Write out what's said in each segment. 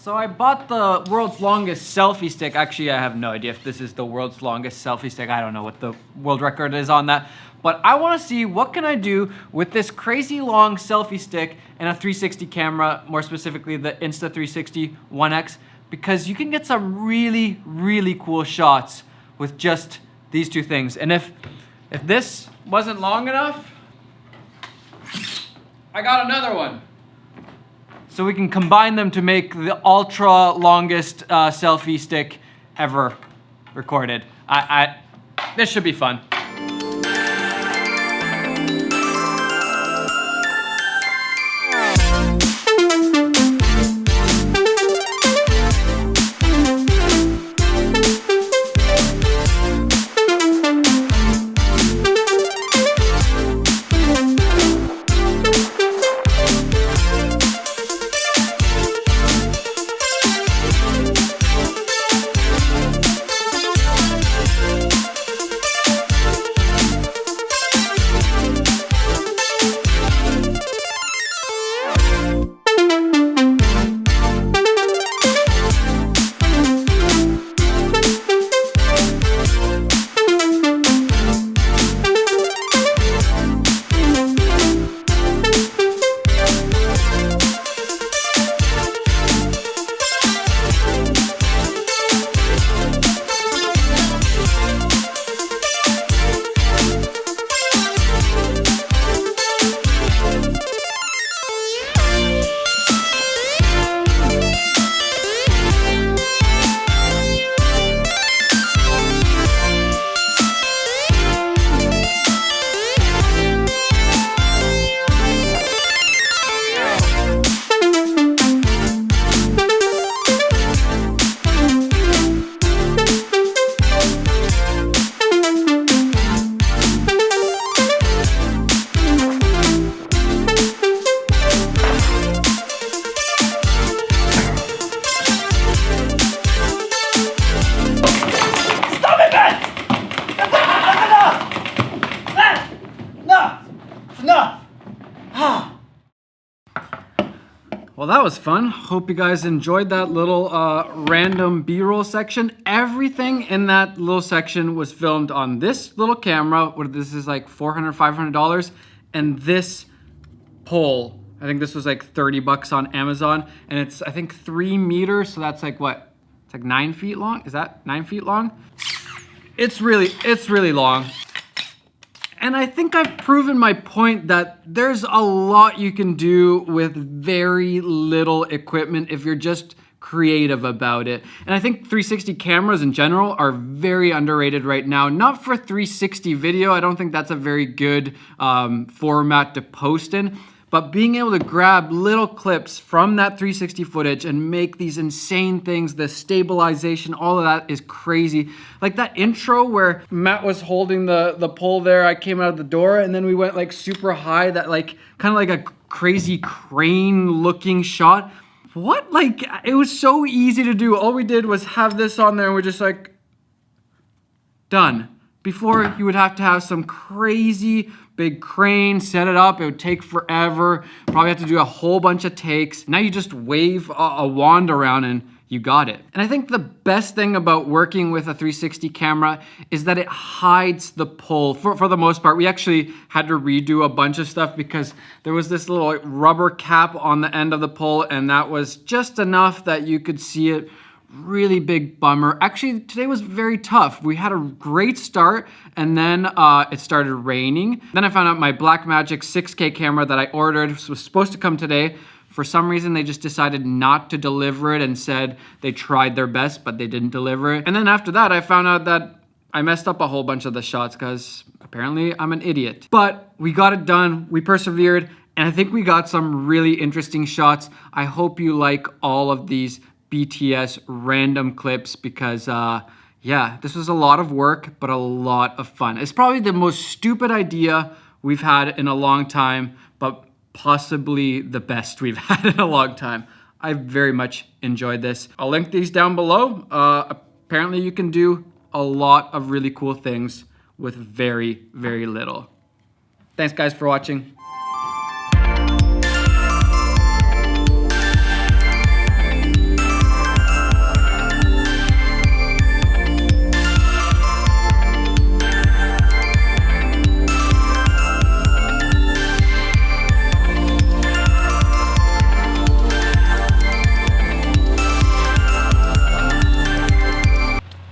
So I bought the world's longest selfie stick. Actually, I have no idea if this is the world's longest selfie stick. I don't know what the world record is on that. But I want to see what can I do with this crazy long selfie stick and a 360 camera, more specifically the Insta360 One X, because you can get some really, really cool shots with just these two things. And if this wasn't long enough, I got another one. So we can combine them to make the ultra longest selfie stick ever recorded. This should be fun. Well, that was fun. Hope you guys enjoyed that little random B-roll section. Everything in that little section was filmed on this little camera. This is like $400, $500. And this pole, I think this was like 30 bucks on Amazon. And it's, I think, 3 meters. So that's like what? It's like 9 feet long. Is that 9 feet long? It's really long. And I think I've proven my point that there's a lot you can do with very little equipment if you're just creative about it. And I think 360 cameras in general are very underrated right now. Not for 360 video, I don't think that's a very good format to post in. But being able to grab little clips from that 360 footage and make these insane things, the stabilization, all of that is crazy. Like that intro where Matt was holding the pole there, I came out of the door and then we went like super high, that like kind of like a crazy crane looking shot. What? Like it was so easy to do. All we did was have this on there and we're just like, done. Before you would have to have some crazy big crane, set it up, it would take forever, probably have to do a whole bunch of takes. Now you just wave a wand around and you got it. And I think the best thing about working with a 360 camera is that it hides the pole for the most part. We actually had to redo a bunch of stuff because there was this little rubber cap on the end of the pole and that was just enough that you could see it. Really big bummer. Actually, today was very tough. We had a great start and then it started raining. Then I found out my Blackmagic 6K camera that I ordered was supposed to come today. For some reason, they just decided not to deliver it and said they tried their best, but they didn't deliver it. And then after that, I found out that I messed up a whole bunch of the shots because apparently I'm an idiot. But we got it done, we persevered, and I think we got some really interesting shots. I hope you like all of these BTS random clips because yeah, this was a lot of work, but a lot of fun. It's probably the most stupid idea we've had in a long time, but possibly the best we've had in a long time. I very much enjoyed this. I'll link these down below. Apparently you can do a lot of really cool things with very, very little. Thanks guys for watching.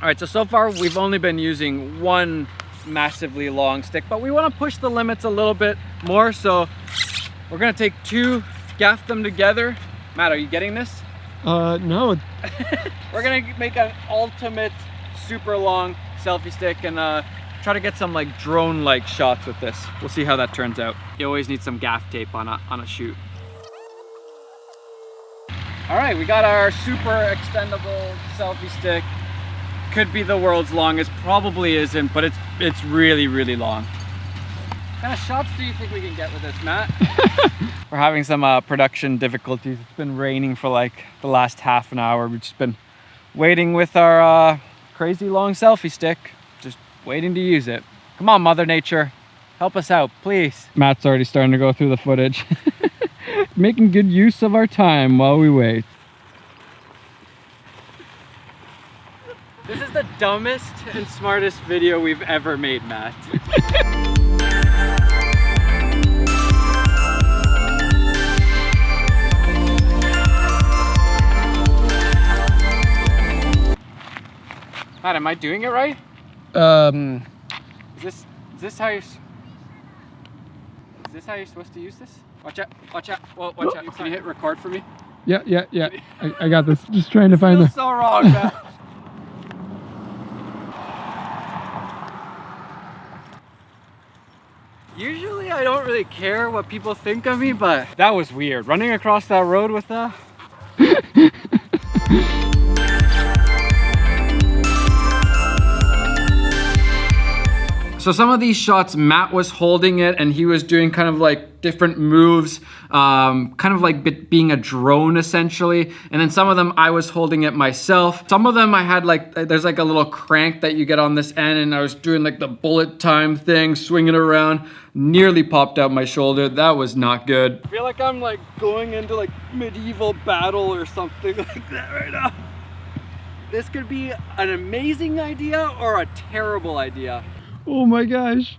right, so far we've only been using one massively long stick, but we want to push the limits a little bit more, so we're gonna take two, gaff them together. Matt, are you getting this? No. We're gonna make an ultimate super long selfie stick and try to get some like drone-like shots with this. We'll see how that turns out. You always need some gaff tape on a shoot. All right, we got our super extendable selfie stick. Could be the world's longest, probably isn't, but it's really, really long. What kind of shots do you think we can get with this, Matt? We're having some production difficulties. It's been raining for like the last half an hour. We've just been waiting with our crazy long selfie stick, just waiting to use it. Come on, Mother Nature, help us out, please. Matt's already starting to go through the footage. Making good use of our time while we wait. This is the dumbest and smartest video we've ever made, Matt. Matt, am I doing it right? Is this how you're supposed to use this? Watch out, watch out. Whoa, watch out. Can you hit record for me? Yeah. I got this. Just trying to find the... Feels so wrong, Matt. Usually I don't really care what people think of me, but that was weird. Running across that road with that. So some of these shots, Matt was holding it and he was doing kind of like different moves, kind of like being a drone essentially. And then some of them I was holding it myself. Some of them I had like, there's like a little crank that you get on this end and I was doing like the bullet time thing, swinging around, nearly popped out my shoulder. That was not good. I feel like I'm like going into like medieval battle or something like that right now. This could be an amazing idea or a terrible idea. Oh my gosh.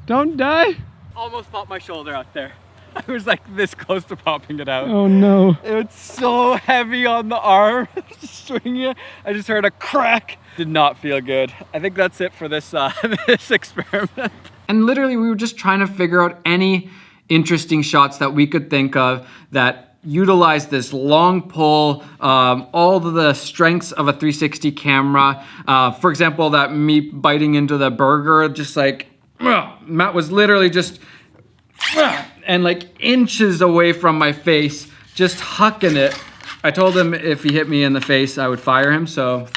Don't die. Almost popped my shoulder out there. I was like this close to popping it out. Oh no. It was so heavy on the arm. Swinging it. I just heard a crack. Did not feel good. I think that's it for this, this experiment. And literally we were just trying to figure out any interesting shots that we could think of that utilize this long pole, all of the strengths of a 360 camera. For example, that me biting into the burger, just like, Matt was literally just, and like inches away from my face, just hucking it. I told him if he hit me in the face, I would fire him, so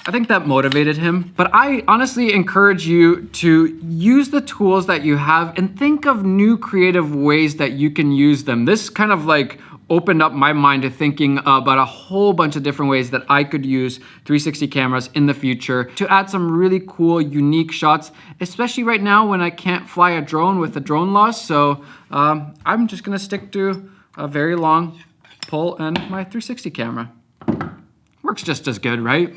I think that motivated him. But I honestly encourage you to use the tools that you have and think of new creative ways that you can use them. This kind of like opened up my mind to thinking about a whole bunch of different ways that I could use 360 cameras in the future to add some really cool, unique shots, especially right now when I can't fly a drone with a drone loss. So I'm just gonna stick to a very long pole and my 360 camera. Works just as good, right?